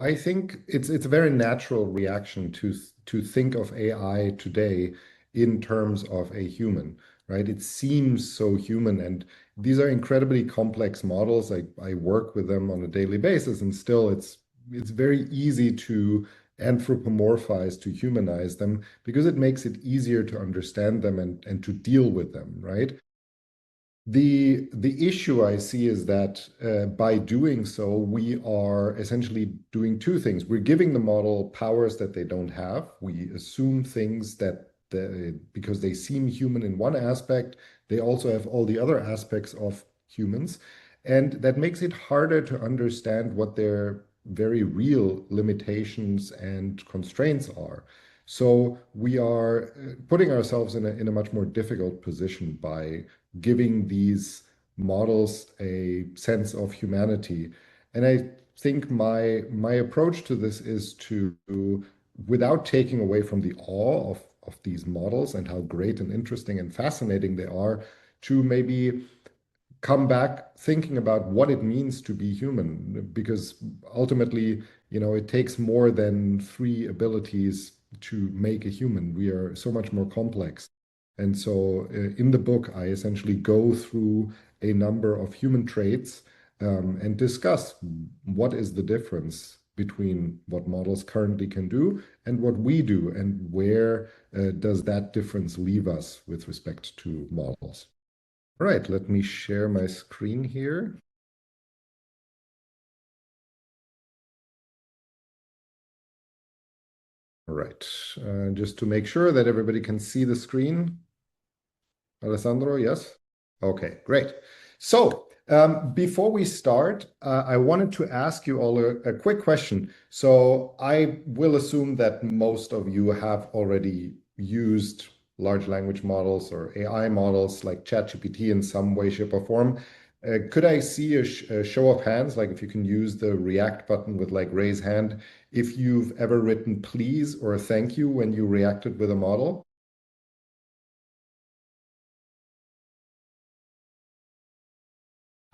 I think it's a very natural reaction to think of AI today in terms of a human, right? It seems so human, and these are incredibly complex models. I work with them on a daily basis, and still it's very easy to anthropomorphize, to humanize them, because it makes it easier to understand them and to deal with them, right? The issue I see is that by doing so, we are essentially doing two things. We're giving the model powers that they don't have. We assume things that because they seem human in one aspect, they also have all the other aspects of humans. And that makes it harder to understand what their very real limitations and constraints are. So we are putting ourselves in a much more difficult position by giving these models a sense of humanity. And I think my approach to this is to, without taking away from the awe of these models and how great and interesting and fascinating they are, to maybe come back thinking about what it means to be human, because ultimately, it takes more than three abilities to make a human. We are so much more complex. And so in the book, I essentially go through a number of human traits and discuss what is the difference between what models currently can do and what we do, and where does that difference leave us with respect to models. All right, let me share my screen here. All right, just to make sure that everybody can see the screen. Alessandro, yes? Okay, great. So before we start, I wanted to ask you all a quick question. So I will assume that most of you have already used large language models or AI models like ChatGPT in some way, shape, or form. Could I see a show of hands, like if you can use the react button with like raise hand, if you've ever written please or thank you when you reacted with a model?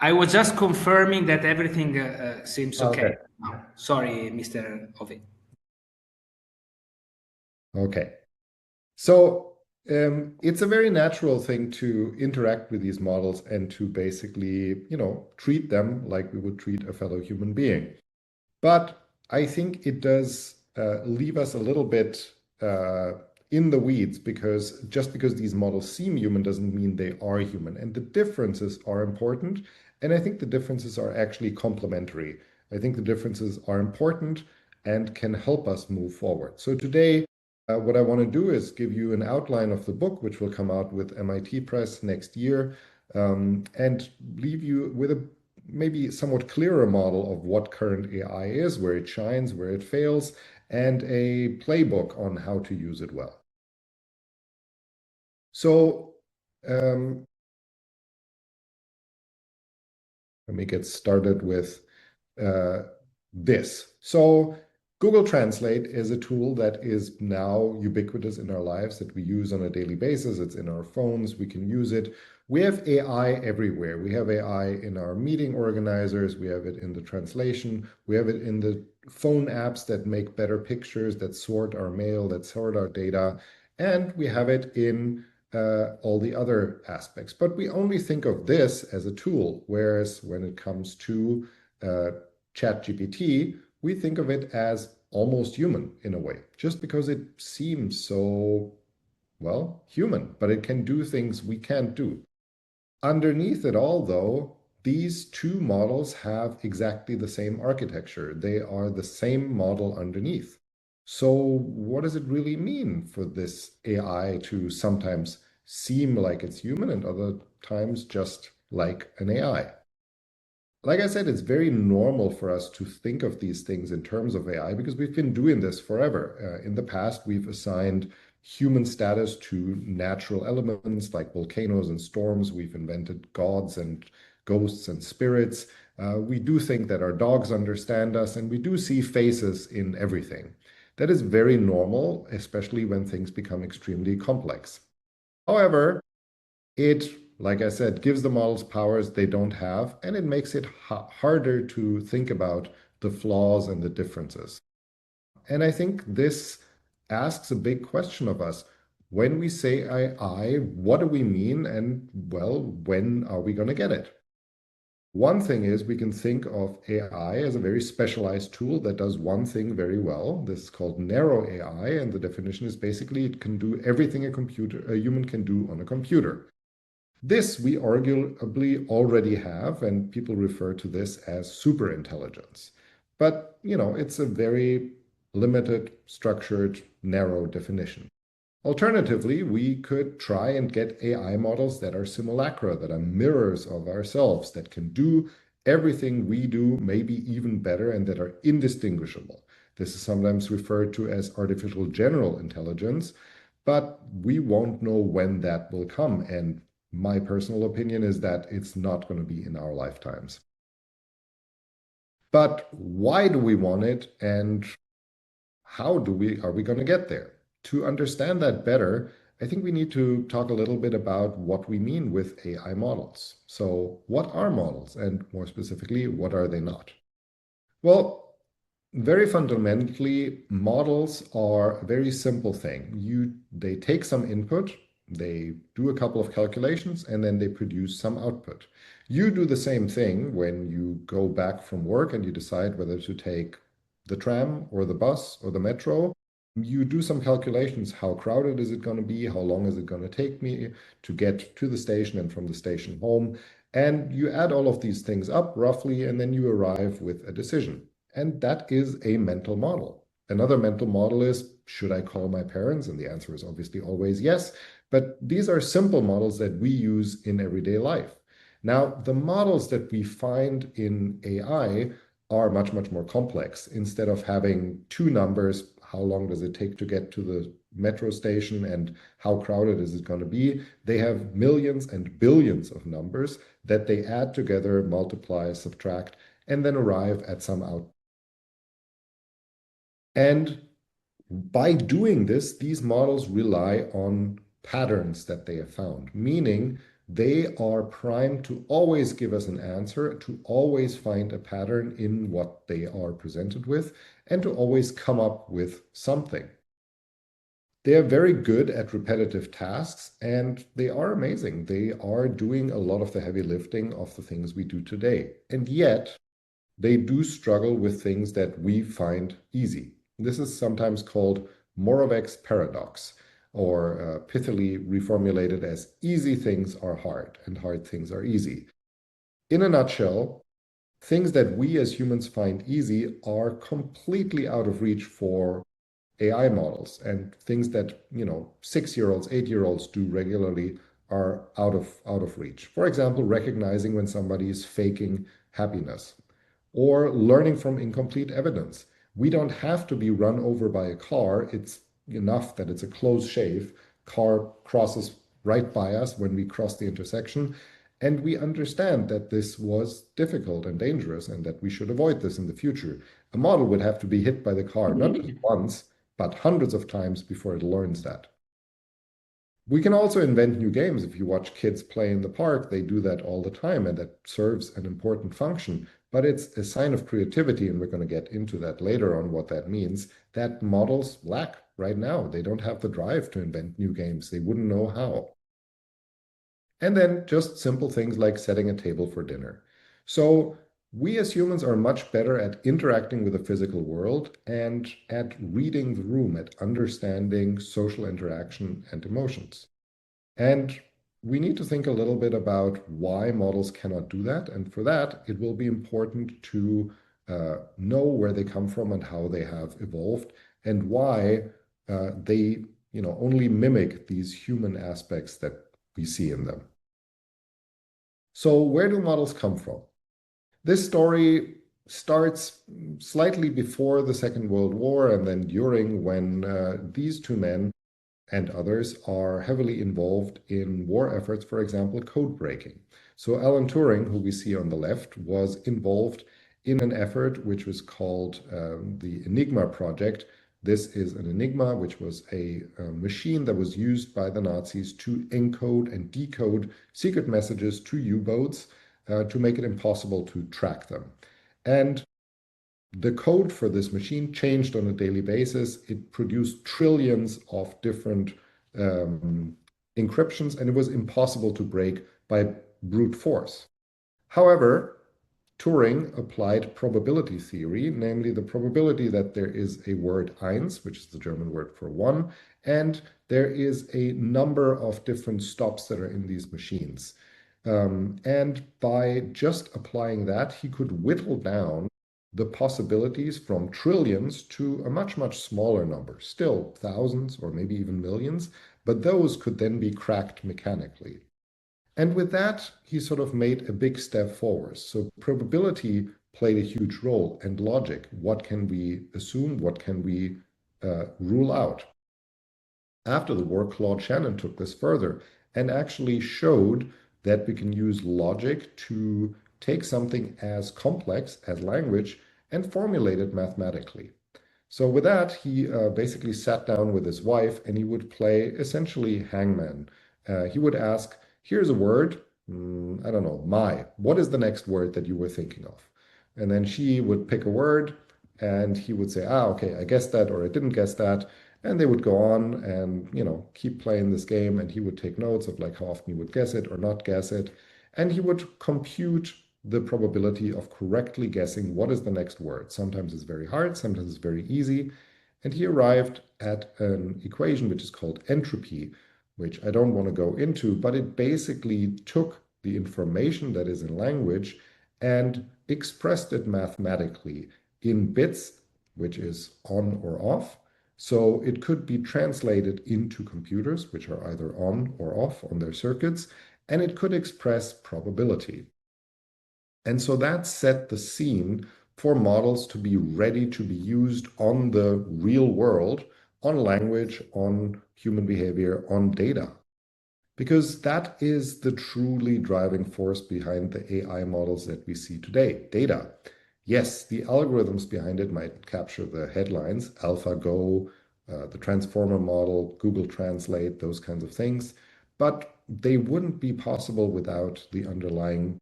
I was just confirming that everything seems okay Okay. now. Sorry, Mr. Hovy. Okay. So it's a very natural thing to interact with these models and to basically, treat them like we would treat a fellow human being. But I think it does leave us a little bit in the weeds, because just because these models seem human doesn't mean they are human. And the differences are important. And I think the differences are actually complementary. I think the differences are important and can help us move forward. So today, what I want to do is give you an outline of the book, which will come out with MIT Press next year, and leave you with a maybe somewhat clearer model of what current AI is, where it shines, where it fails, and a playbook on how to use it well. So let me get started with uh, this. So Google Translate is a tool that is now ubiquitous in our lives, that we use on a daily basis. It's in our phones. We can use it. We have AI everywhere. We have AI in our meeting organizers. We have it in the translation. We have it in the phone apps that make better pictures, that sort our mail, that sort our data. And we have it in all the other aspects. But we only think of this as a tool, whereas when it comes to ChatGPT, we think of it as almost human in a way, just because it seems so, well, human, but it can do things we can't do. Underneath it all, though, these two models have exactly the same architecture. They are the same model underneath. So what does it really mean for this AI to sometimes seem like it's human and other times just like an AI? Like I said, it's very normal for us to think of these things in terms of AI because we've been doing this forever. In the past, we've assigned human status to natural elements like volcanoes and storms. We've invented gods and ghosts and spirits. We do think that our dogs understand us, and we do see faces in everything. That is very normal, especially when things become extremely complex. However, it, like I said, gives the models powers they don't have, and it makes it harder to think about the flaws and the differences. And I think this asks a big question of us. When we say I, what do we mean? And well, when are we going to get it? One thing is we can think of AI as a very specialized tool that does one thing very well. This is called narrow AI, and the definition is basically it can do everything a human can do on a computer. This we arguably already have, and people refer to this as superintelligence. But, it's a very limited, structured, narrow definition. Alternatively, we could try and get AI models that are simulacra, that are mirrors of ourselves, that can do everything we do, maybe even better, and that are indistinguishable. This is sometimes referred to as artificial general intelligence, but we won't know when that will come. And my personal opinion is that it's not going to be in our lifetimes. But why do we want it, and how are we going to get there? To understand that better, I think we need to talk a little bit about what we mean with AI models. So, what are models? And more specifically, what are they not? Well, very fundamentally, models are a very simple thing. They take some input, they do a couple of calculations, and then they produce some output. You do the same thing when you go back from work and you decide whether to take the tram or the bus or the metro. You do some calculations. How crowded is it going to be? How long is it going to take me to get to the station and from the station home? And you add all of these things up roughly, and then you arrive with a decision. And that is a mental model. Another mental model is, should I call my parents? And the answer is obviously always yes. But these are simple models that we use in everyday life. Now, the models that we find in AI are much, much more complex. Instead of having two numbers, how long does it take to get to the metro station and how crowded is it going to be, they have millions and billions of numbers that they add together, multiply, subtract, and then arrive at some output. And by doing this, these models rely on patterns that they have found, meaning they are primed to always give us an answer, to always find a pattern in what they are presented with, and to always come up with something. They are very good at repetitive tasks, and they are amazing. They are doing a lot of the heavy lifting of the things we do today. And yet, they do struggle with things that we find easy. This is sometimes called Moravec's paradox, or pithily reformulated as easy things are hard and hard things are easy. In a nutshell, things that we as humans find easy are completely out of reach for AI models, and things that 6-year-olds, 8-year-olds do regularly are out of reach. For example, recognizing when somebody is faking happiness or learning from incomplete evidence. We don't have to be run over by a car. It's enough that it's a close shave. Car crosses right by us when we cross the intersection. And we understand that this was difficult and dangerous and that we should avoid this in the future. A model would have to be hit by the car, not just once, but hundreds of times before it learns that. We can also invent new games. If you watch kids play in the park, they do that all the time, and that serves an important function. But it's a sign of creativity, and we're going to get into that later on what that means, that models lack right now. They don't have the drive to invent new games. They wouldn't know how. And then just simple things like setting a table for dinner. So we as humans are much better at interacting with the physical world and at reading the room, at understanding social interaction and emotions. And we need to think a little bit about why models cannot do that. And for that, it will be important to know where they come from and how they have evolved and why they only mimic these human aspects that we see in them. So where do models come from? This story starts slightly before the Second World War and then during, when these two men and others are heavily involved in war efforts, for example, code breaking. So Alan Turing, who we see on the left, was involved in an effort which was called the Enigma project. This is an Enigma, which was a machine that was used by the Nazis to encode and decode secret messages to U-boats to make it impossible to track them. And the code for this machine changed on a daily basis. It produced trillions of different encryptions, and it was impossible to break by brute force. However, Turing applied probability theory, namely the probability that there is a word eins, which is the German word for one, and there is a number of different stops that are in these machines. And by just applying that, he could whittle down the possibilities from trillions to a much, much smaller number, still thousands or maybe even millions, but those could then be cracked mechanically. And with that, he sort of made a big step forward. So probability played a huge role, and logic. What can we assume? What can we rule out? After the war, Claude Shannon took this further and actually showed that we can use logic to take something as complex as language and formulate it mathematically. So with that, he basically sat down with his wife and he would play essentially hangman. He would ask, here's a word, I don't know, my. What is the next word that you were thinking of? And then she would pick a word and he would say, okay, I guessed that or I didn't guess that. And they would go on and, keep playing this game. And he would take notes of like how often he would guess it or not guess it. And he would compute the probability of correctly guessing what is the next word. Sometimes it's very hard, sometimes it's very easy. And he arrived at an equation which is called entropy, which I don't want to go into, but it basically took the information that is in language and expressed it mathematically in bits, which is on or off. So it could be translated into computers, which are either on or off on their circuits, and it could express probability. And so that set the scene for models to be ready to be used on the real world, on language, on human behavior, on data. Because that is the truly driving force behind the AI models that we see today, data. Yes, the algorithms behind it might capture the headlines, AlphaGo, the transformer model, Google Translate, those kinds of things, but they wouldn't be possible without the underlying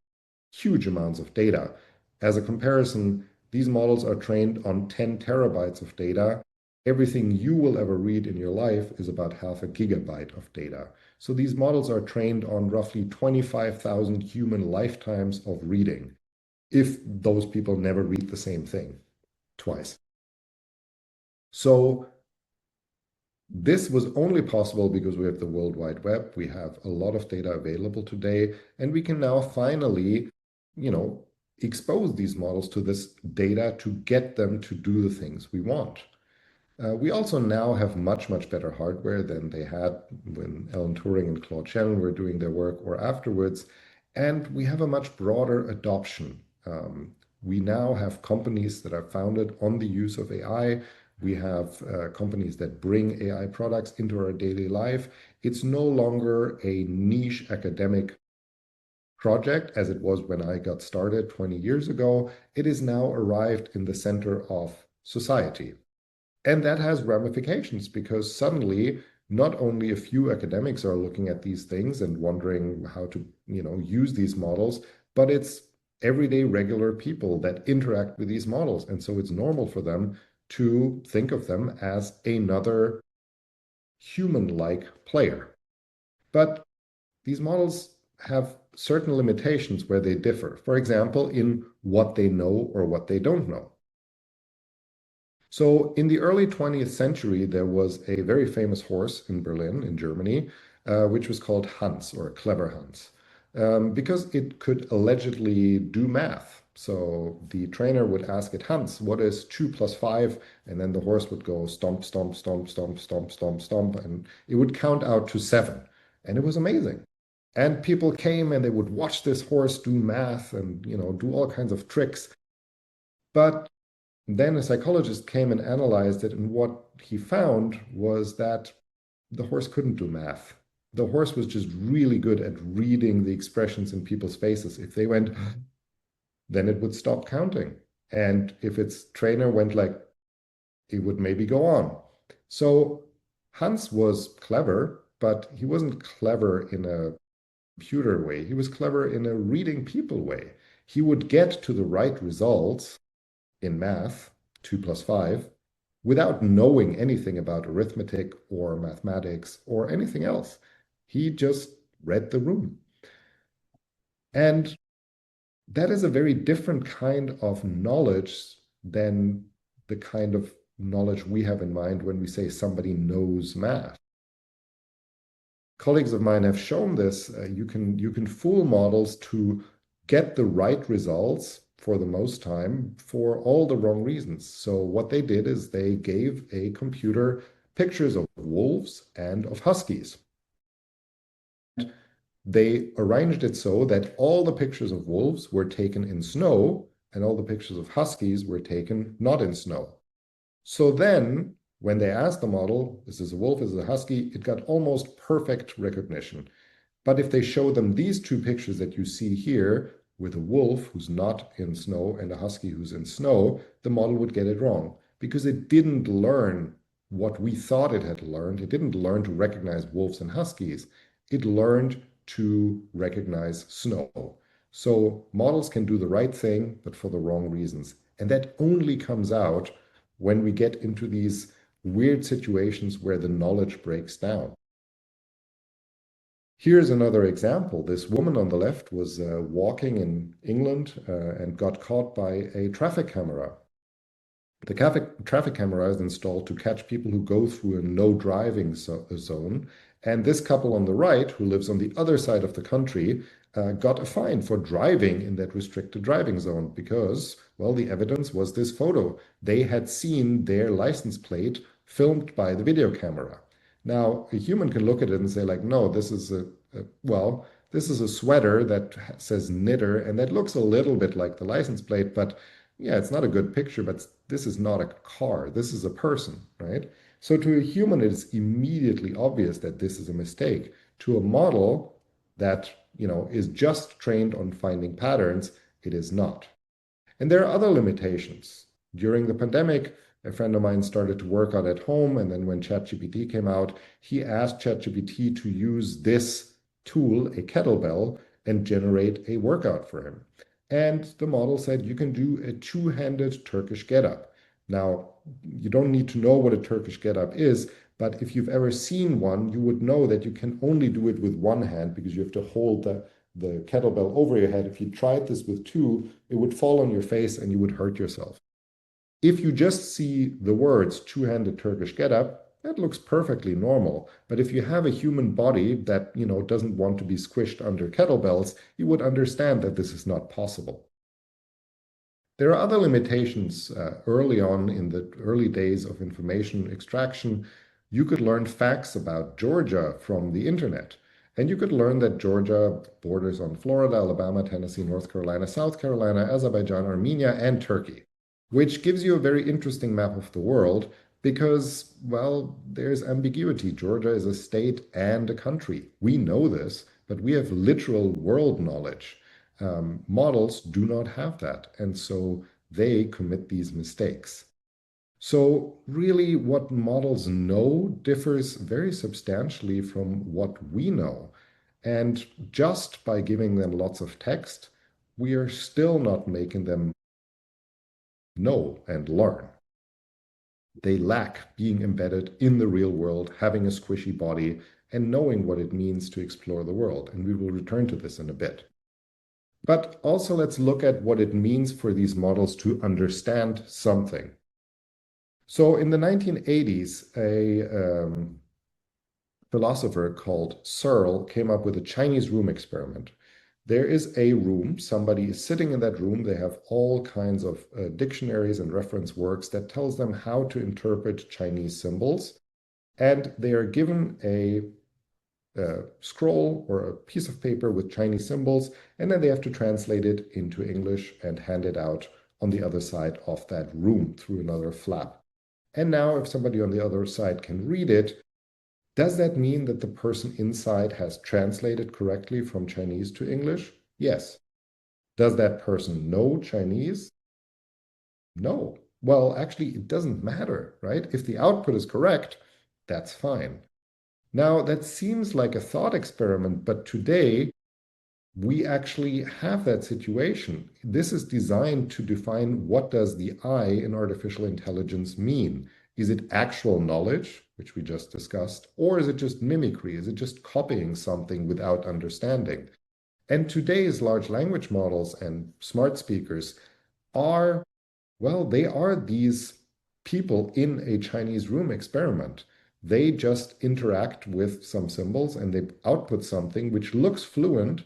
huge amounts of data. As a comparison, these models are trained on 10 terabytes of data. Everything you will ever read in your life is about half a gigabyte of data. So these models are trained on roughly 25,000 human lifetimes of reading, if those people never read the same thing twice. So this was only possible because we have the World Wide Web. We have a lot of data available today, and we can now finally expose these models to this data to get them to do the things we want. We also now have much, much better hardware than they had when Alan Turing and Claude Shannon were doing their work or afterwards, and we have a much broader adoption. We now have companies that are founded on the use of AI. We have companies that bring AI products into our daily life. It's no longer a niche academic project as it was when I got started 20 years ago. It is now arrived in the center of society. And that has ramifications because suddenly not only a few academics are looking at these things and wondering how to, use these models, but it's everyday regular people that interact with these models. And so it's normal for them to think of them as another human-like player. But these models have certain limitations where they differ. For example, in what they know or what they don't know. So in the early 20th century, there was a very famous horse in Berlin, in Germany, which was called Hans or Clever Hans, because it could allegedly do math. So the trainer would ask it, Hans, what is 2 plus 5? And then the horse would go stomp, stomp, stomp, stomp, stomp, stomp, stomp, and it would count out to 7. And it was amazing. And people came and they would watch this horse do math and, do all kinds of tricks. But then a psychologist came and analyzed it, and what he found was that the horse couldn't do math. The horse was just really good at reading the expressions in people's faces. If they went, then it would stop counting. And if its trainer went like, it would maybe go on. So Hans was clever, but he wasn't clever in a computer way. He was clever in a reading people way. He would get to the right results in math, 2 plus 5, without knowing anything about arithmetic or mathematics or anything else. He just read the room. And that is a very different kind of knowledge than the kind of knowledge we have in mind when we say somebody knows math. Colleagues of mine have shown this. You can fool models to get the right results for the most time for all the wrong reasons. So what they did is they gave a computer pictures of wolves and of huskies. They arranged it so that all the pictures of wolves were taken in snow and all the pictures of huskies were taken not in snow. So then, when they asked the model, is this a wolf, is this a husky, it got almost perfect recognition. But if they show them these two pictures that you see here, with a wolf who's not in snow and a husky who's in snow, the model would get it wrong because it didn't learn what we thought it had learned. It didn't learn to recognize wolves and huskies. It learned to recognize snow. So models can do the right thing, but for the wrong reasons. And that only comes out when we get into these weird situations where the knowledge breaks down. Here's another example. This woman on the left was walking in England and got caught by a traffic camera. The traffic camera is installed to catch people who go through a no driving zone. And this couple on the right, who lives on the other side of the country, got a fine for driving in that restricted driving zone because, well, the evidence was this photo. They had seen their license plate filmed by the video camera. Now, a human can look at it and say, like, no, this is this is a sweater that says knitter, and that looks a little bit like the license plate, but yeah, it's not a good picture, but this is not a car. This is a person, right? So to a human, it is immediately obvious that this is a mistake. To a model that, is just trained on finding patterns, it is not. And there are other limitations. During the pandemic, a friend of mine started to work out at home, and then when ChatGPT came out, he asked ChatGPT to use this tool, a kettlebell, and generate a workout for him. And the model said you can do a two-handed Turkish get-up. Now, you don't need to know what a Turkish get-up is, but if you've ever seen one, you would know that you can only do it with one hand because you have to hold the kettlebell over your head. If you tried this with two, it would fall on your face and you would hurt yourself. If you just see the words two-handed Turkish get-up, that looks perfectly normal. But if you have a human body that, doesn't want to be squished under kettlebells, you would understand that this is not possible. There are other limitations early on in the early days of information extraction. You could learn facts about Georgia from the internet. And you could learn that Georgia borders on Florida, Alabama, Tennessee, North Carolina, South Carolina, Azerbaijan, Armenia, and Turkey, which gives you a very interesting map of the world because, well, there's ambiguity. Georgia is a state and a country. We know this, but we have literal world knowledge. Models do not have that, and so they commit these mistakes. So really what models know differs very substantially from what we know. And just by giving them lots of text, we are still not making them know and learn. They lack being embedded in the real world, having a squishy body, and knowing what it means to explore the world. And we will return to this in a bit. But also let's look at what it means for these models to understand something. So in the 1980s, a philosopher called Searle came up with a Chinese room experiment. There is a room, somebody is sitting in that room, they have all kinds of dictionaries and reference works that tells them how to interpret Chinese symbols, and they are given a scroll or a piece of paper with Chinese symbols, and then they have to translate it into English and hand it out on the other side of that room through another flap. And now if somebody on the other side can read it, does that mean that the person inside has translated correctly from Chinese to English? Yes. Does that person know Chinese? No. Well, actually, it doesn't matter, right? If the output is correct, that's fine. Now, that seems like a thought experiment, but today we actually have that situation. This is designed to define what does the I in artificial intelligence mean? Is it actual knowledge, which we just discussed, or is it just mimicry? Is it just copying something without understanding? And today's large language models and smart speakers are, well, they are these people in a Chinese room experiment. They just interact with some symbols and they output something which looks fluent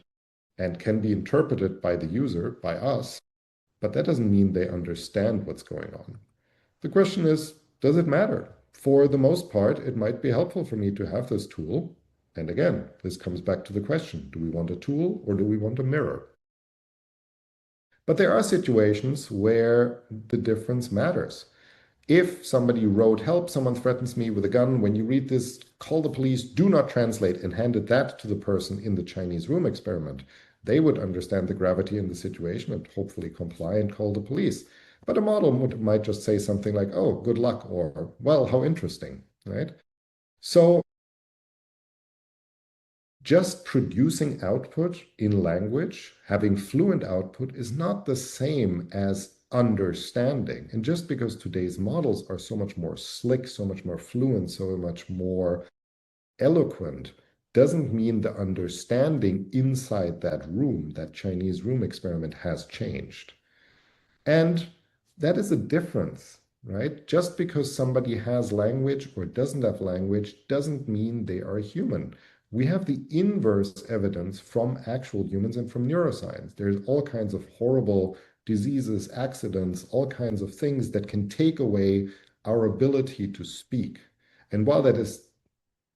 and can be interpreted by the user, by us, but that doesn't mean they understand what's going on. The question is, does it matter? For the most part, it might be helpful for me to have this tool. And again, this comes back to the question, do we want a tool or do we want a mirror? But there are situations where the difference matters. If somebody wrote, help, someone threatens me with a gun, when you read this, call the police, do not translate, and handed that to the person in the Chinese room experiment, they would understand the gravity in the situation and hopefully comply and call the police. But a model might just say something like, oh, good luck, or, well, how interesting, right? So just producing output in language, having fluent output, is not the same as understanding. And just because today's models are so much more slick, so much more fluent, so much more eloquent, doesn't mean the understanding inside that room, that Chinese room experiment, has changed. And that is a difference, right? Just because somebody has language or doesn't have language doesn't mean they are human. We have the inverse evidence from actual humans and from neuroscience. There's all kinds of horrible diseases, accidents, all kinds of things that can take away our ability to speak. And while that is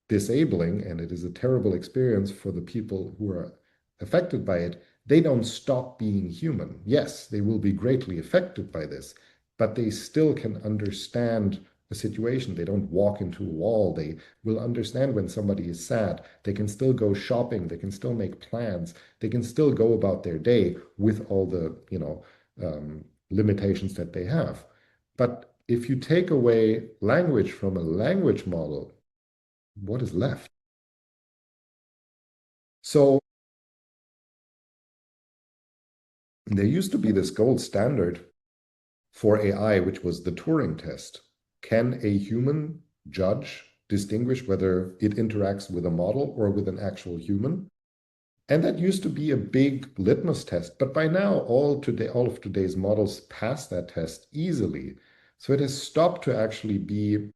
disabling and it is a terrible experience for the people who are affected by it, they don't stop being human. Yes, they will be greatly affected by this, but they still can understand a situation. They don't walk into a wall. They will understand when somebody is sad. They can still go shopping. They can still make plans. They can still go about their day with all the, limitations that they have. But if you take away language from a language model, what is left? So there used to be this gold standard for AI, which was the Turing test. Can a human judge, distinguish whether it interacts with a model or with an actual human? And that used to be a big litmus test. But by now, all of today's models pass that test easily. So it has stopped to actually be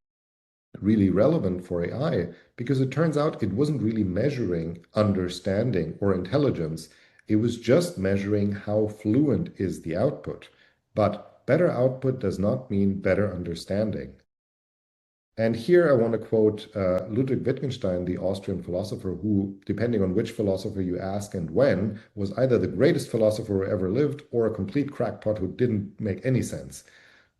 really relevant for AI because it turns out it wasn't really measuring understanding or intelligence. It was just measuring how fluent is the output. But better output does not mean better understanding. And here I want to quote Ludwig Wittgenstein, the Austrian philosopher, who, depending on which philosopher you ask and when, was either the greatest philosopher who ever lived or a complete crackpot who didn't make any sense.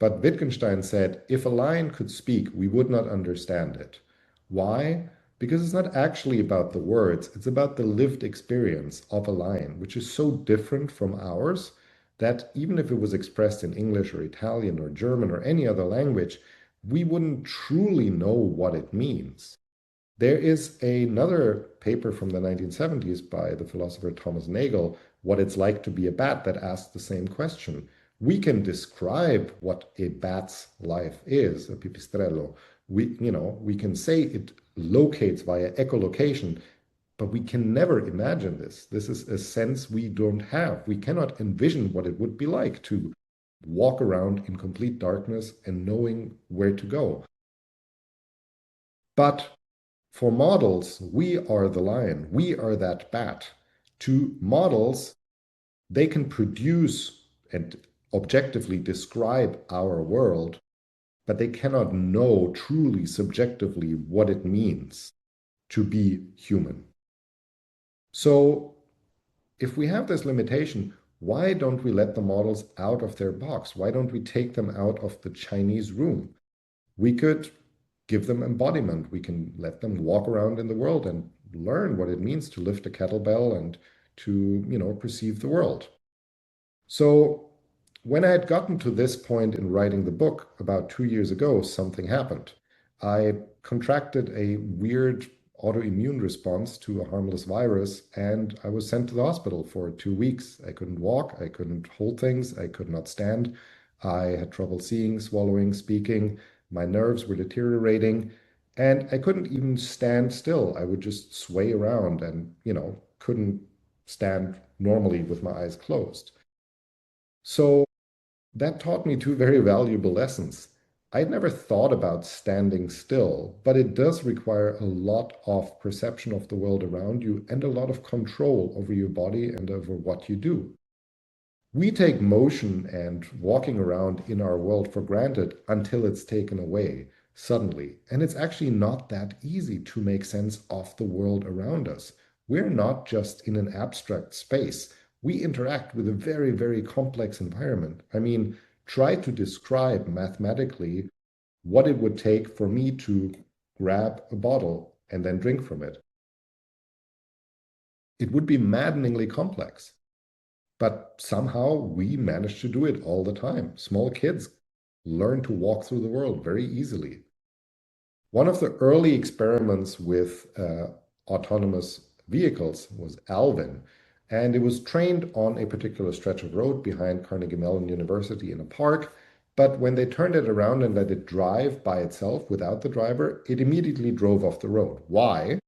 But Wittgenstein said, if a lion could speak, we would not understand it. Why? Because it's not actually about the words, it's about the lived experience of a lion, which is so different from ours that even if it was expressed in English or Italian or German or any other language, we wouldn't truly know what it means. There is another paper from the 1970s by the philosopher Thomas Nagel, What It's Like to Be a Bat, that asks the same question. We can describe what a bat's life is, a pipistrello. We can say it locates via echolocation, but we can never imagine this. This is a sense we don't have. We cannot envision what it would be like to walk around in complete darkness and knowing where to go. But for models, we are the lion, we are that bat. To models, they can produce and objectively describe our world, but they cannot know truly subjectively what it means to be human. So if we have this limitation, why don't we let the models out of their box? Why don't we take them out of the Chinese room? We could give them embodiment. We can let them walk around in the world and learn what it means to lift a kettlebell and to, perceive the world. So when I had gotten to this point in writing the book about 2 years ago, something happened. I contracted a weird autoimmune response to a harmless virus, and I was sent to the hospital for 2 weeks. I couldn't walk, I couldn't hold things, I could not stand. I had trouble seeing, swallowing, speaking. My nerves were deteriorating, and I couldn't even stand still. I would just sway around and, couldn't stand normally with my eyes closed. So that taught me two very valuable lessons. I'd never thought about standing still, but it does require a lot of perception of the world around you and a lot of control over your body and over what you do. We take motion and walking around in our world for granted until it's taken away suddenly. And it's actually not that easy to make sense of the world around us. We're not just in an abstract space. We interact with a very, very complex environment. I mean, try to describe mathematically what it would take for me to grab a bottle and then drink from it. It would be maddeningly complex. But somehow we manage to do it all the time. Small kids learn to walk through the world very easily. One of the early experiments with autonomous vehicles was Alvin, and it was trained on a particular stretch of road behind Carnegie Mellon University in a park. But when they turned it around and let it drive by itself without the driver, it immediately drove off the road. Why?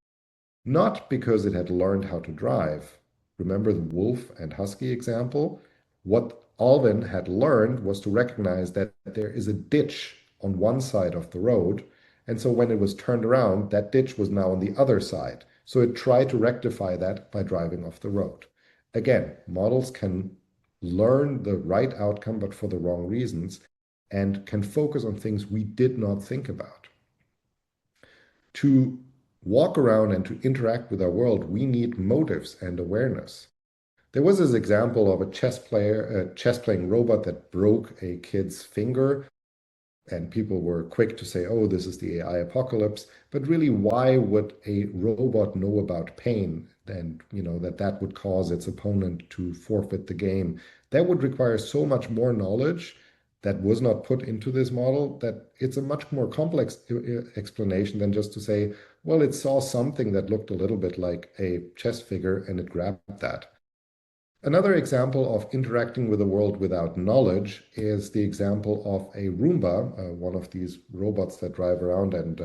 Not because it had learned how to drive. Remember the wolf and husky example? What Alvin had learned was to recognize that there is a ditch on one side of the road. And so when it was turned around, that ditch was now on the other side. So it tried to rectify that by driving off the road. Again, models can learn the right outcome, but for the wrong reasons, and can focus on things we did not think about. To walk around and to interact with our world, we need motives and awareness. There was this example of a chess playing robot that broke a kid's finger, and people were quick to say, oh, this is the AI apocalypse. But really, why would a robot know about pain and that would cause its opponent to forfeit the game? That would require so much more knowledge that was not put into this model, that it's a much more complex explanation than just to say, well, it saw something that looked a little bit like a chess figure and it grabbed that. Another example of interacting with the world without knowledge is the example of a Roomba, one of these robots that drive around and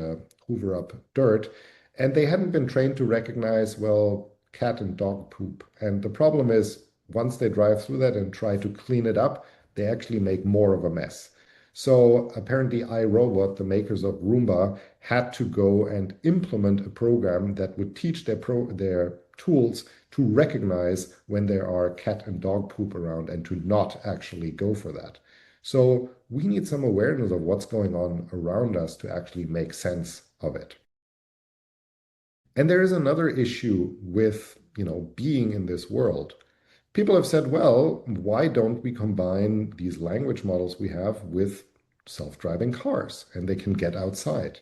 hoover up dirt. And they hadn't been trained to recognize, well, cat and dog poop. And the problem is, once they drive through that and try to clean it up, they actually make more of a mess. So apparently iRobot, the makers of Roomba, had to go and implement a program that would teach their tools to recognize when there are cat and dog poop around and to not actually go for that. So we need some awareness of what's going on around us to actually make sense of it. And there is another issue with, being in this world. People have said, well, why don't we combine these language models we have with self-driving cars and they can get outside?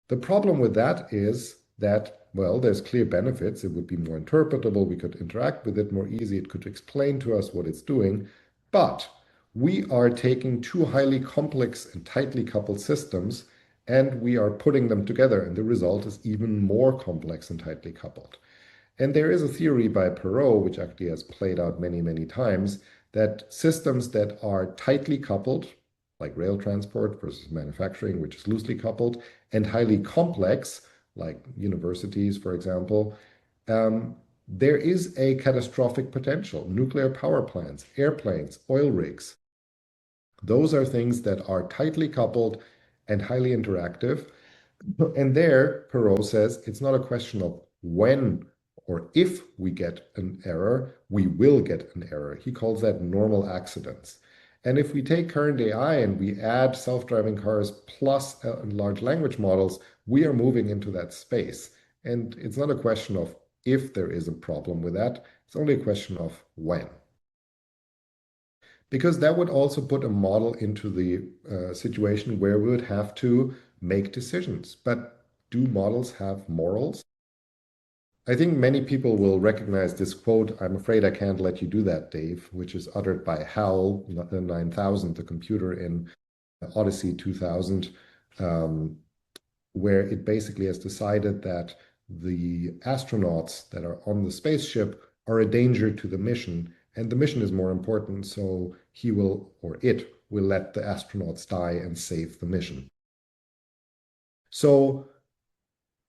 The problem with that is that, well, there's clear benefits. It would be more interpretable. We could interact with it more easy. It could explain to us what it's doing. But we are taking two highly complex and tightly coupled systems and we are putting them together. And the result is even more complex and tightly coupled. And there is a theory by Perot, which actually has played out many, many times, that systems that are tightly coupled, like rail transport versus manufacturing, which is loosely coupled, and highly complex, like universities, for example, there is a catastrophic potential. Nuclear power plants, airplanes, oil rigs. Those are things that are tightly coupled and highly interactive. And there, Perot says, it's not a question of when or if we get an error, we will get an error. He calls that normal accidents. And if we take current AI and we add self-driving cars plus large language models, we are moving into that space. And it's not a question of if there is a problem with that, it's only a question of when. Because that would also put a model into the situation where we would have to make decisions. But do models have morals? I think many people will recognize this quote, "I'm afraid I can't let you do that, Dave," which is uttered by HAL 9000, the computer in Odyssey 2000, where it basically has decided that the astronauts that are on the spaceship are a danger to the mission, and the mission is more important, so he will, or it will let the astronauts die and save the mission. So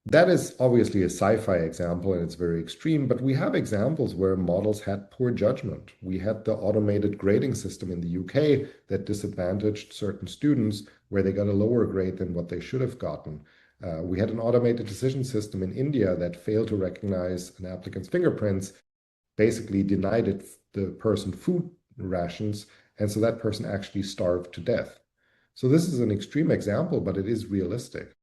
that is obviously a sci-fi example and it's very extreme, but we have examples where models had poor judgment. We had the automated grading system in the UK that disadvantaged certain students where they got a lower grade than what they should have gotten. We had an automated decision system in India that failed to recognize an applicant's fingerprints, basically denied the person food rations, and so that person actually starved to death. So this is an extreme example, but it is realistic.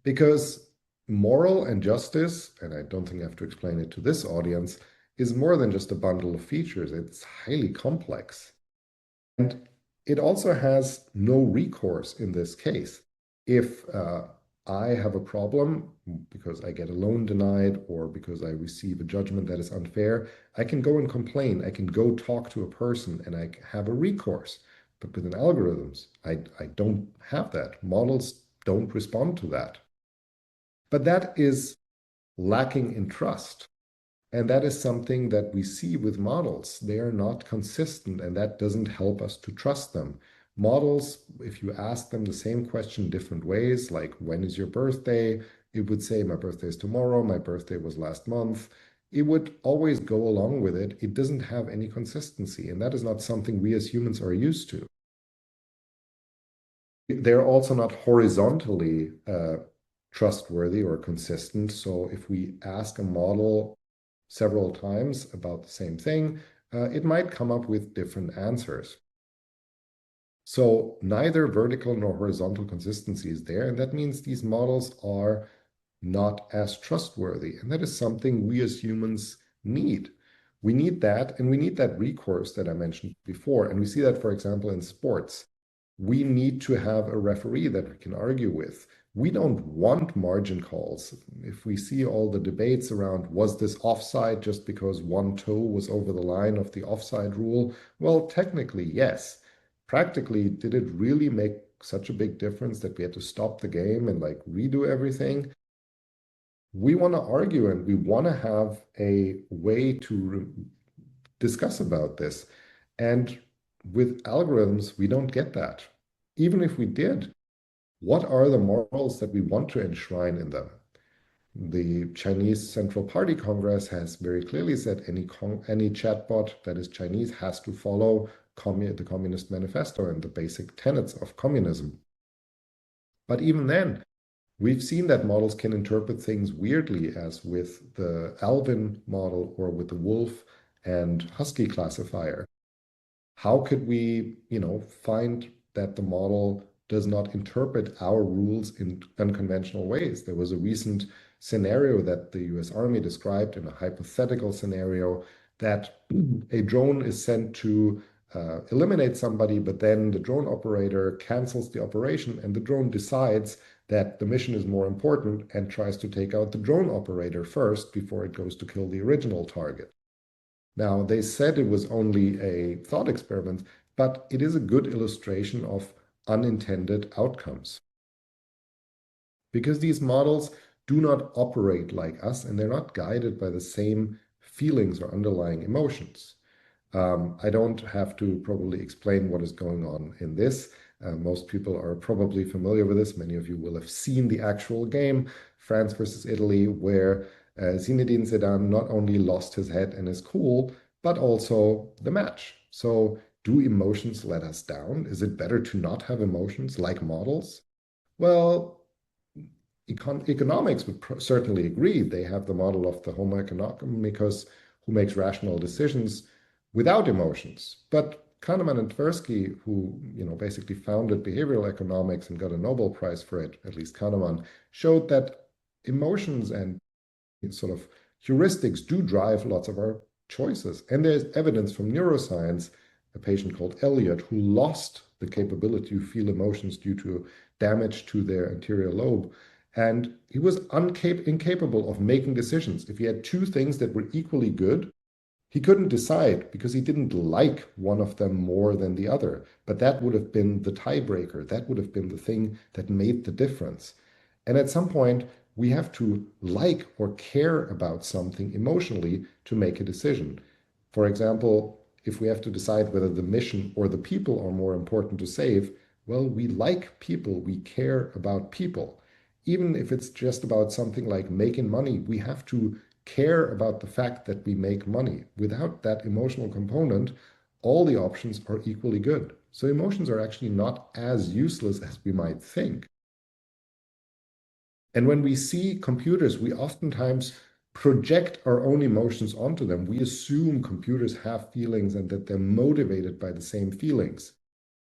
Because moral and justice, and I don't think I have to explain it to this audience, is more than just a bundle of features. It's highly complex. And it also has no recourse in this case. If I have a problem because I get a loan denied or because I receive a judgment that is unfair, I can go and complain. I can go talk to a person and I have a recourse. But with algorithms, I don't have that. Models don't respond to that. But that is lacking in trust. And that is something that we see with models. They are not consistent, and that doesn't help us to trust them. Models, if you ask them the same question different ways, like when is your birthday? It would say my birthday is tomorrow, my birthday was last month. It would always go along with it. It doesn't have any consistency, and that is not something we as humans are used to. They're also not horizontally trustworthy or consistent. So if we ask a model several times about the same thing, it might come up with different answers. So neither vertical nor horizontal consistency is there. And that means these models are not as trustworthy. And that is something we as humans need. We need that, and we need that recourse that I mentioned before. And we see that, for example, in sports. We need to have a referee that we can argue with. We don't want margin calls. If we see all the debates around, was this offside just because one toe was over the line of the offside rule? Well, technically, yes. Practically, did it really make such a big difference that we had to stop the game and like redo everything? We want to argue and we want to have a way to discuss about this. And with algorithms, we don't get that. Even if we did, what are the morals that we want to enshrine in them? The Chinese Central Party Congress has very clearly said any chatbot that is Chinese has to follow the Communist Manifesto and the basic tenets of communism. But even then, we've seen that models can interpret things weirdly, as with the Alvin model or with the wolf and husky classifier. How could we, find that the model does not interpret our rules in unconventional ways? There was a recent scenario that the US Army described in a hypothetical scenario that a drone is sent to eliminate somebody, but then the drone operator cancels the operation and the drone decides that the mission is more important and tries to take out the drone operator first before it goes to kill the original target. Now, they said it was only a thought experiment, but it is a good illustration of unintended outcomes. Because these models do not operate like us and they're not guided by the same feelings or underlying emotions. I don't have to probably explain what is going on in this. Most people are probably familiar with this. Many of you will have seen the actual game, France versus Italy, where Zinedine Zidane not only lost his head and his cool, but also the match. So do emotions let us down? Is it better to not have emotions like models? Well, economics would certainly agree. They have the model of the Homo economicus who makes rational decisions without emotions. But Kahneman and Tversky, who basically founded behavioral economics and got a Nobel Prize for it, at least Kahneman, showed that emotions and sort of heuristics do drive lots of our choices. And there's evidence from neuroscience, a patient called Elliot who lost the capability to feel emotions due to damage to their anterior lobe. And he was incapable of making decisions. If he had two things that were equally good, he couldn't decide because he didn't like one of them more than the other. But that would have been the tiebreaker. That would have been the thing that made the difference. And at some point, we have to like or care about something emotionally to make a decision. For example, if we have to decide whether the mission or the people are more important to save, well, we like people, we care about people. Even if it's just about something like making money, we have to care about the fact that we make money. Without that emotional component, all the options are equally good. So emotions are actually not as useless as we might think. And when we see computers, we oftentimes project our own emotions onto them. We assume computers have feelings and that they're motivated by the same feelings.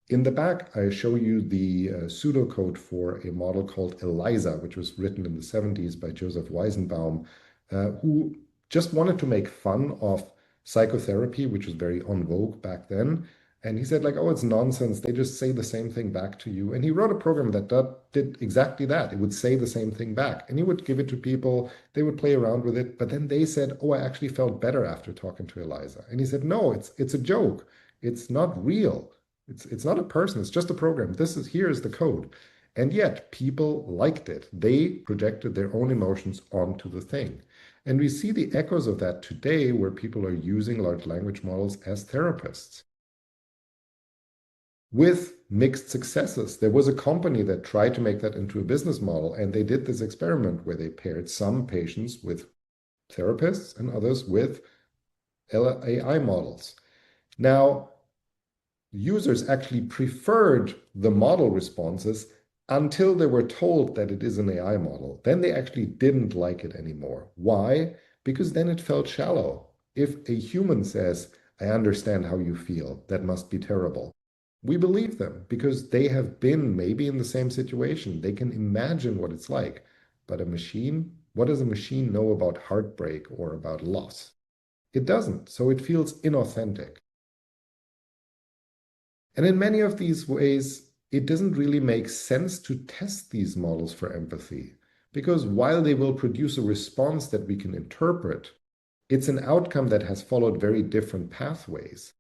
In the back, I show you the pseudocode for a model called ELIZA, which was written in the 70s by Joseph Weizenbaum, who just wanted to make fun of psychotherapy, which was very en vogue back then. And he said, like, oh, it's nonsense. They just say the same thing back to you. And he wrote a program that did exactly that. It would say the same thing back. And he would give it to people. They would play around with it. But then they said, oh, I actually felt better after talking to ELIZA. And he said, no, it's a joke. It's not real. It's not a person, it's just a program. Here's the code. And yet people liked it. They projected their own emotions onto the thing. And we see the echoes of that today where people are using large language models as therapists with mixed successes. There was a company that tried to make that into a business model, and they did this experiment where they paired some patients with therapists and others with AI models. Now, users actually preferred the model responses until they were told that it is an AI model. Then they actually didn't like it anymore. Why? Because then it felt shallow. If a human says, I understand how you feel, that must be terrible, we believe them because they have been maybe in the same situation. They can imagine what it's like. But a machine, what does a machine know about heartbreak or about loss? It doesn't. So it feels inauthentic. And in many of these ways, it doesn't really make sense to test these models for empathy, because while they will produce a response that we can interpret, it's an outcome that has followed very different pathways.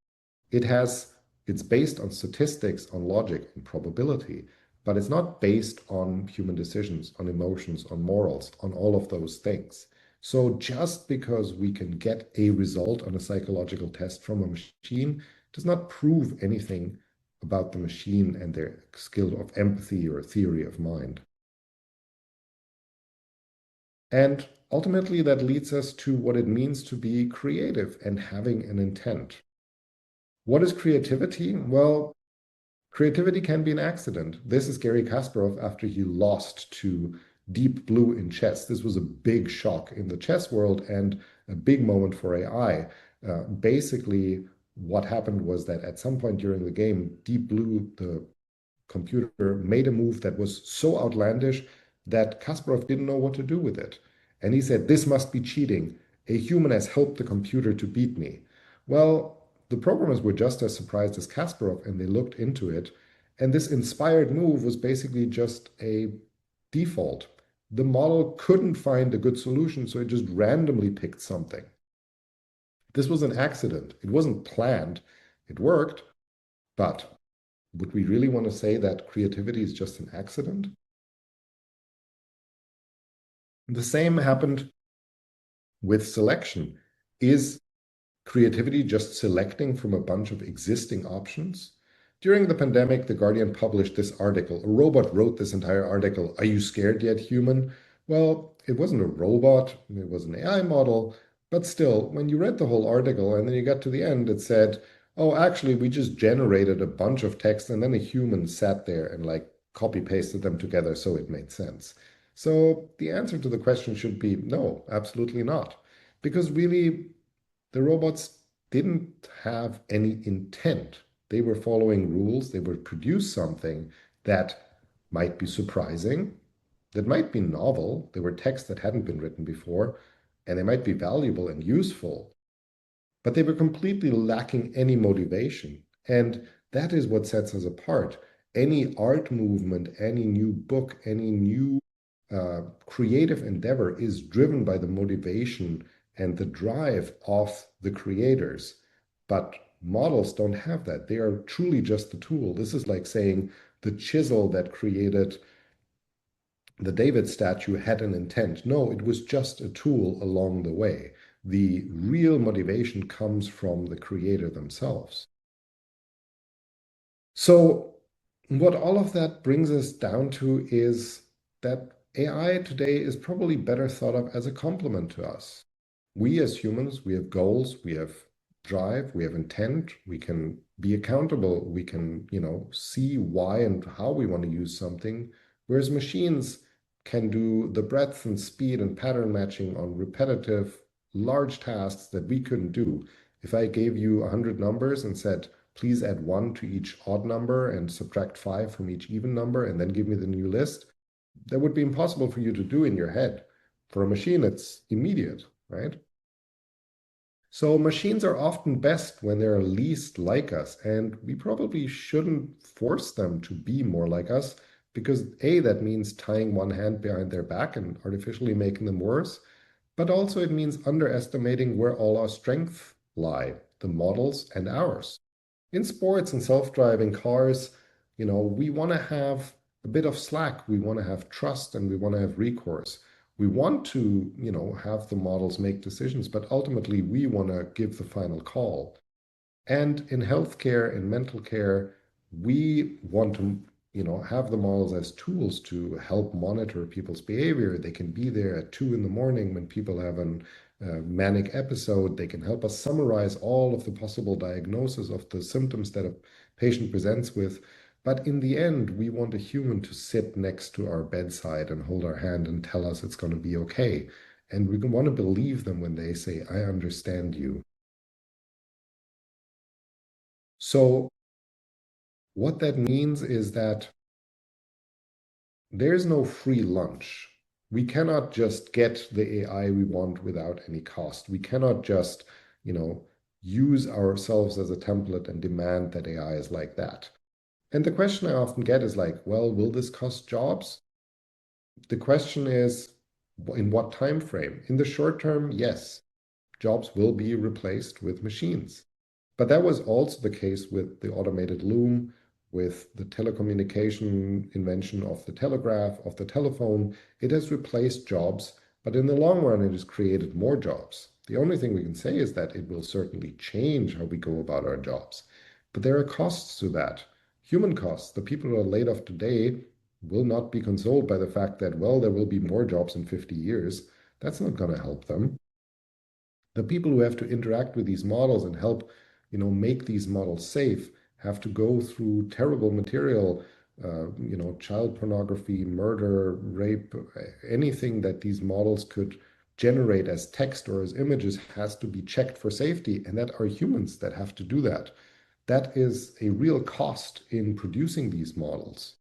It's based on statistics, on logic, on probability, but it's not based on human decisions, on emotions, on morals, on all of those things. So just because we can get a result on a psychological test from a machine does not prove anything about the machine and their skill of empathy or theory of mind. And ultimately, that leads us to what it means to be creative and having an intent. What is creativity? Well, creativity can be an accident. This is Garry Kasparov after he lost to Deep Blue in chess. This was a big shock in the chess world and a big moment for AI. Basically, what happened was that at some point during the game, Deep Blue, the computer, made a move that was so outlandish that Kasparov didn't know what to do with it. And he said, this must be cheating. A human has helped the computer to beat me. Well, the programmers were just as surprised as Kasparov, and they looked into it. And this inspired move was basically just a default. The model couldn't find a good solution, so it just randomly picked something. This was an accident. It wasn't planned. It worked, but would we really want to say that creativity is just an accident? The same happened with selection. Is creativity just selecting from a bunch of existing options? During the pandemic, The Guardian published this article. A robot wrote this entire article. Are you scared yet, human? Well, it wasn't a robot, it was an AI model, but still, when you read the whole article and then you got to the end, it said, oh, actually, we just generated a bunch of text and then a human sat there and like copy pasted them together so it made sense. So the answer to the question should be no, absolutely not. Because really, the robots didn't have any intent. They were following rules. They would produce something that might be surprising, that might be novel. They were texts that hadn't been written before, and they might be valuable and useful, but they were completely lacking any motivation. And that is what sets us apart. Any art movement, any new book, any new creative endeavor is driven by the motivation and the drive of the creators. But models don't have that. They are truly just the tool. This is like saying the chisel that created the David statue had an intent. No, it was just a tool along the way. The real motivation comes from the creator themselves. So what all of that brings us down to is that AI today is probably better thought of as a complement to us. We as humans, we have goals, we have drive, we have intent, we can be accountable, we can, see why and how we want to use something, whereas machines can do the breadth and speed and pattern matching on repetitive, large tasks that we couldn't do. If I gave you 100 numbers and said, please add 1 to each odd number and subtract 5 from each even number and then give me the new list, that would be impossible for you to do in your head. For a machine, it's immediate, right? So machines are often best when they're least like us, and we probably shouldn't force them to be more like us because A, that means tying one hand behind their back and artificially making them worse, but also it means underestimating where all our strengths lie, the models and ours. In sports and self-driving cars, we want to have a bit of slack. We want to have trust and we want to have recourse. We want to, have the models make decisions, but ultimately we want to give the final call. And in healthcare and mental care, we want to, have the models as tools to help monitor people's behavior. They can be there at 2 in the morning when people have an manic episode. They can help us summarize all of the possible diagnosis of the symptoms that a patient presents with. But in the end, we want a human to sit next to our bedside and hold our hand and tell us it's going to be okay. And we want to believe them when they say, I understand you. So what that means is that there's no free lunch. We cannot just get the AI we want without any cost. We cannot just, use ourselves as a template and demand that AI is like that. And the question I often get is like, well, will this cost jobs? The question is, in what time frame? In the short term, yes, jobs will be replaced with machines. But that was also the case with the automated loom, with the telecommunication invention of the telegraph, of the telephone. It has replaced jobs, but in the long run, it has created more jobs. The only thing we can say is that it will certainly change how we go about our jobs. But there are costs to that. Human costs. The people who are laid off today will not be consoled by the fact that, well, there will be more jobs in 50 years. That's not going to help them. The people who have to interact with these models and help, make these models safe have to go through terrible material, child pornography, murder, rape, anything that these models could generate as text or as images has to be checked for safety, and that are humans that have to do that. That is a real cost in producing these models.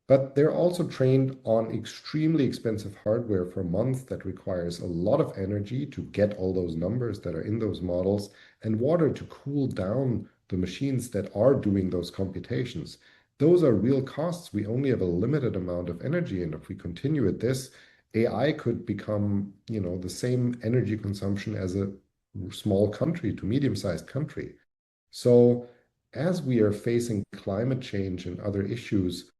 But they're also trained on extremely expensive hardware for months that requires a lot of energy to get all those numbers that are in those models and water to cool down the machines that are doing those computations. Those are real costs. We only have a limited amount of energy. And if we continue at this, AI could become, the same energy consumption as a small country to medium-sized country. So as we are facing climate change and other issues,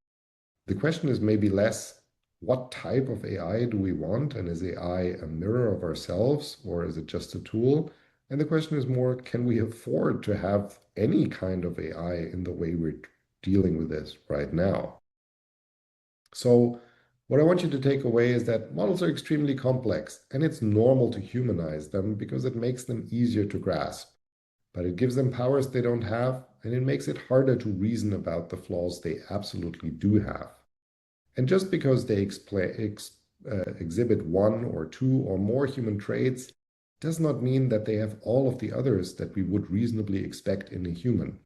the question is maybe less what type of AI do we want? And is AI a mirror of ourselves or is it just a tool? And the question is more, can we afford to have any kind of AI in the way we're dealing with this right now? So what I want you to take away is that models are extremely complex and it's normal to humanize them because it makes them easier to grasp. But it gives them powers they don't have, and it makes it harder to reason about the flaws they absolutely do have. And just because they exhibit 1 or 2 or more human traits does not mean that they have all of the others that we would reasonably expect in a human.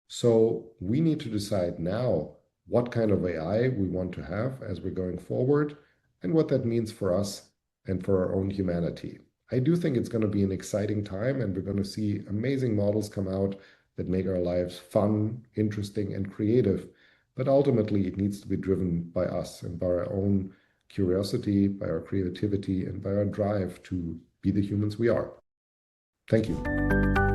So we need to decide now what kind of AI we want to have as we're going forward and what that means for us and for our own humanity. I do think it's going to be an exciting time and we're going to see amazing models come out that make our lives fun, interesting, and creative. But ultimately, it needs to be driven by us and by our own curiosity, by our creativity, and by our drive to be the humans we are. Thank you.